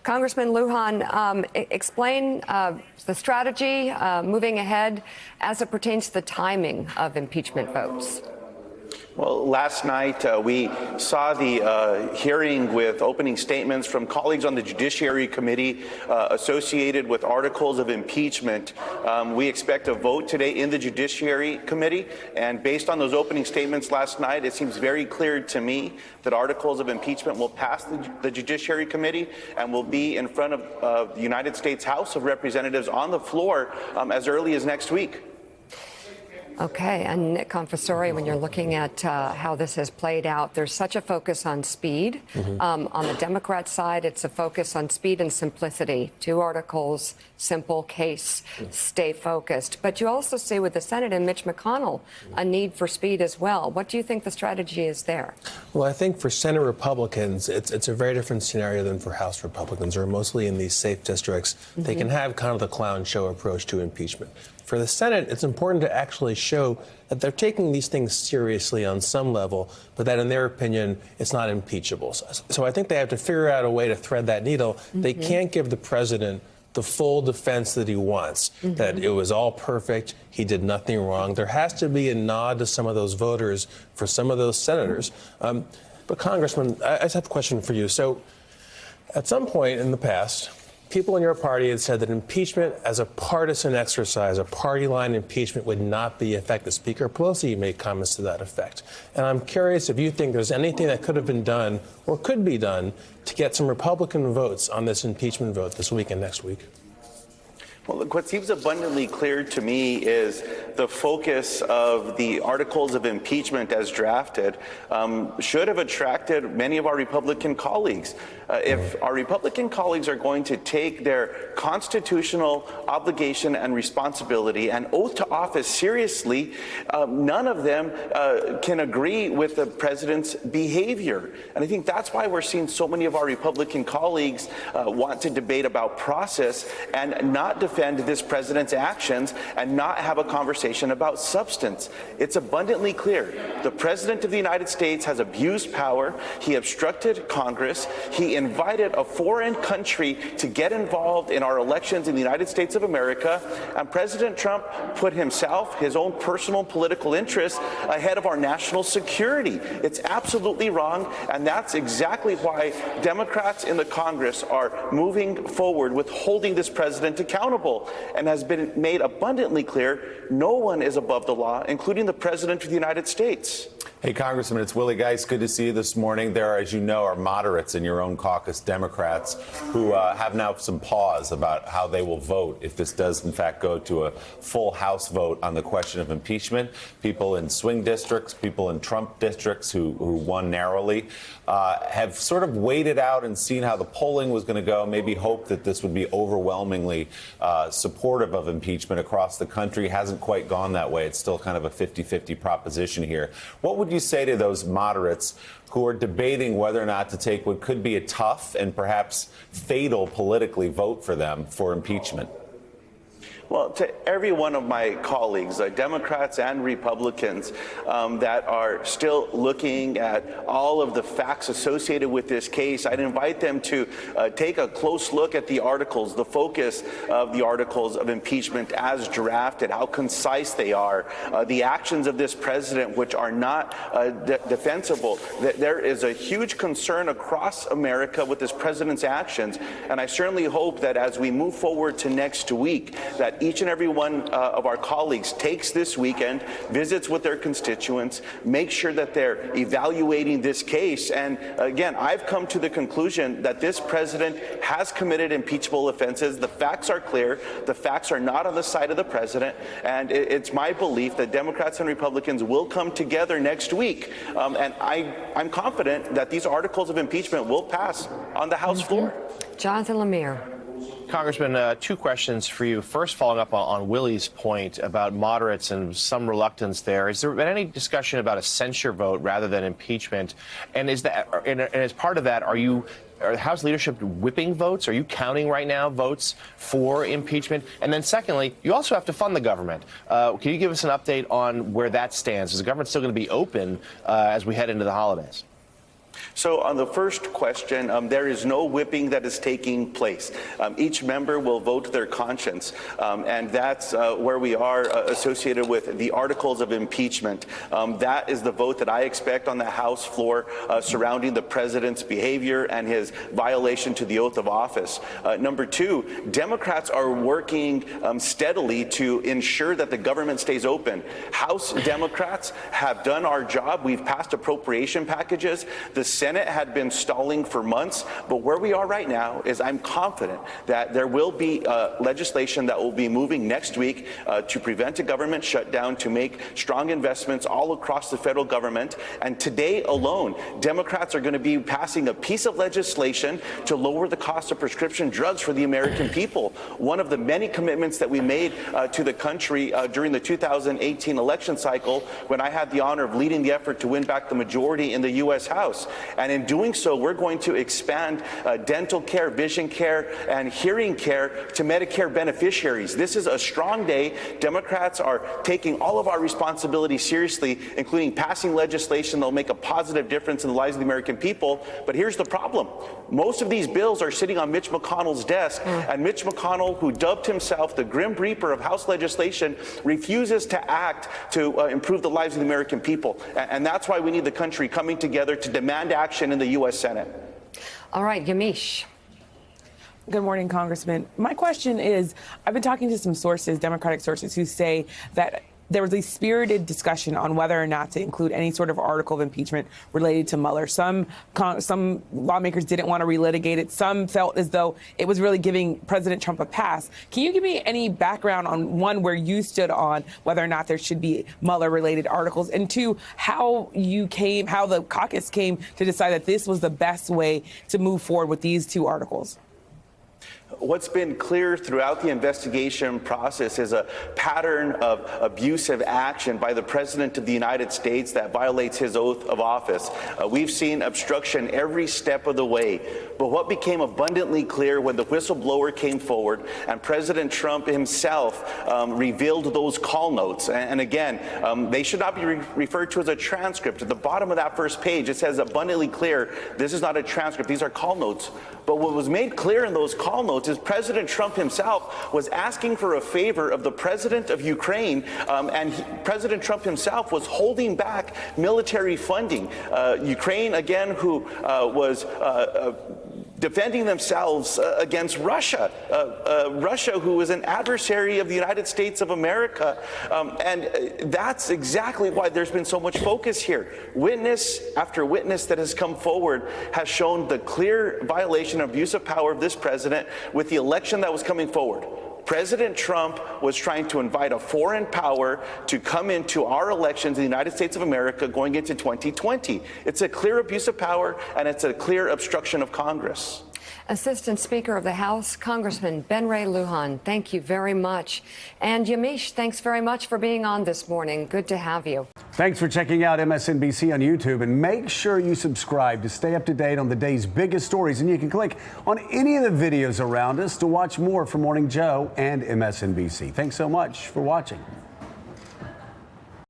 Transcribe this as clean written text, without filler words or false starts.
Congressman Lujan, explain the strategy moving ahead as it pertains to the timing of impeachment votes. Well, last night we saw the hearing with opening statements from colleagues on the Judiciary Committee associated with articles of impeachment. We expect a vote today in the Judiciary Committee, and based on those opening statements last night, it seems very clear to me that articles of impeachment will pass the Judiciary Committee and will be in front of the United States House of Representatives on the floor as early as next week. Okay, and Nick Confessori, when you're looking at how this has played out, there's such a focus on speed. On the Democrat side, it's a focus on speed and simplicity. 2 articles, simple case, stay focused. But you also see with the Senate and Mitch McConnell a need for speed as well. What do you think the strategy is there? Well, I think for Senate Republicans, it's a very different scenario than for House Republicans, who are mostly in these safe districts. They can have kind of the clown show approach to impeachment. For the Senate, it's important to actually show that they're taking these things seriously on some level, but that, in their opinion, it's not impeachable. So I think they have to figure out a way to thread that needle. They can't give the president the full defense that he wants, that it was all perfect, he did nothing wrong. There has to be a nod to some of those voters for some of those senators. But, Congressman, I just have a question for you. So at some point in the past, people in your party had said that impeachment as a partisan exercise, a party line impeachment, would not be effective. Speaker Pelosi made comments to that effect. And I'm curious if you think there's anything that could have been done or could be done to get some Republican votes on this impeachment vote this week and next week. Well, look, what seems abundantly clear to me is the focus of the articles of impeachment as drafted should have attracted many of our Republican colleagues. If our Republican colleagues are going to take their constitutional obligation and responsibility and oath to office seriously, none of them can agree with the president's behavior. And I think that's why we're seeing so many of our Republican colleagues want to debate about process and not defend this president's actions and not have a conversation about substance. It's abundantly clear. The president of the United States has abused power. He obstructed Congress. He invited a foreign country to get involved in our elections in the United States of America. And President Trump put himself, his own personal political interests, ahead of our national security. It's absolutely wrong. And that's exactly why Democrats in the Congress are moving forward with holding this president accountable. And has been made abundantly clear, no one is above the law, including the President of the United States. Hey, Congressman, it's Willie Geist. Good to see you this morning. There, as you know, are moderates in your own caucus, Democrats, who have now some pause about how they will vote if this does, in fact, go to a full House vote on the question of impeachment. People in swing districts, people in Trump districts who won narrowly, have sort of waited out and seen how the polling was going to go, maybe hope that this would be overwhelmingly supportive of impeachment across the country. Hasn't quite gone that way. It's still kind of a 50-50 proposition here. What would you say to those moderates who are debating whether or not to take what could be a tough and perhaps fatal politically vote for them for impeachment? Well, to every one of my colleagues, Democrats and Republicans, that are still looking at all of the facts associated with this case, I'd invite them to take a close look at the articles, the focus of the articles of impeachment as drafted, how concise they are, the actions of this president, which are not defensible. There is a huge concern across America with this president's actions, and I certainly hope that as we move forward to next week, that each and every one of our colleagues takes this weekend, visits with their constituents, make sure that they're evaluating this case. And again, I've come to the conclusion that this president has committed impeachable offenses. The facts are clear. The facts are not on the side of the president. And it's my belief that Democrats and Republicans will come together next week. And I'm confident that these articles of impeachment will pass on the House floor. Jonathan Lemire. Congressman, 2 questions for you. First, following up on Willie's point about moderates and some reluctance there, has there been any discussion about a censure vote rather than impeachment? And is that, and as part of that, are House leadership whipping votes? Are you counting right now votes for impeachment? And then secondly, you also have to fund the government. Can you give us an update on where that stands? Is the government still going to be open as we head into the holidays? So on the first question, there is no whipping that is taking place. Each member will vote their conscience, and that's where we are associated with the articles of impeachment. That is the vote that I expect on the House floor surrounding the president's behavior and his violation to the oath of office. Number two, Democrats are working steadily to ensure that the government stays open. House Democrats have done our job. We've passed appropriation packages. The Senate had been stalling for months, but where we are right now is I'm confident that there will be legislation that will be moving next week to prevent a government shutdown, to make strong investments all across the federal government. And today alone, Democrats are going to be passing a piece of legislation to lower the cost of prescription drugs for the American people. One of the many commitments that we made to the country during the 2018 election cycle, when I had the honor of leading the effort to win back the majority in the U.S. House. And in doing so, we're going to expand dental care, vision care, and hearing care to Medicare beneficiaries. This is a strong day. Democrats are taking all of our responsibilities seriously, including passing legislation that will make a positive difference in the lives of the American people. But here's the problem. Most of these bills are sitting on Mitch McConnell's desk, and Mitch McConnell, who dubbed himself the Grim Reaper of House legislation, refuses to act to improve the lives of the American people. And that's why we need the country coming together to demand action in the U.S. Senate. All right, Yamiche. Good morning, Congressman. My question is, I've been talking to some sources, Democratic sources, who say that there was a spirited discussion on whether or not to include any sort of article of impeachment related to Mueller. Some lawmakers didn't want to relitigate it. Some felt as though it was really giving President Trump a pass. Can you give me any background on, one, where you stood on whether or not there should be Mueller-related articles, and two, how the caucus came to decide that this was the best way to move forward with these two articles? What's been clear throughout the investigation process is a pattern of abusive action by the President of the United States that violates his oath of office. We've seen obstruction every step of the way. But what became abundantly clear when the whistleblower came forward and President Trump himself revealed those call notes, and again, they should not be referred to as a transcript. At the bottom of that first page, it says abundantly clear, this is not a transcript, these are call notes. But what was made clear in those call notes is President Trump himself was asking for a favor of the president of Ukraine, and President Trump himself was holding back military funding. Ukraine, again, who was defending themselves against Russia, Russia, who is an adversary of the United States of America. And that's exactly why there's been so much focus here. Witness after witness that has come forward has shown the clear violation of abuse of power of this president with the election that was coming forward. President Trump was trying to invite a foreign power to come into our elections in the United States of America going into 2020. It's a clear abuse of power, and it's a clear obstruction of Congress. Assistant Speaker of the House, Congressman Ray Lujan, thank you very much. And Yamiche, thanks very much for being on this morning. Good to have you. Thanks for checking out MSNBC on YouTube, and make sure you subscribe to stay up to date on the day's biggest stories. And you can click on any of the videos around us to watch more from Morning Joe and MSNBC. Thanks so much for watching.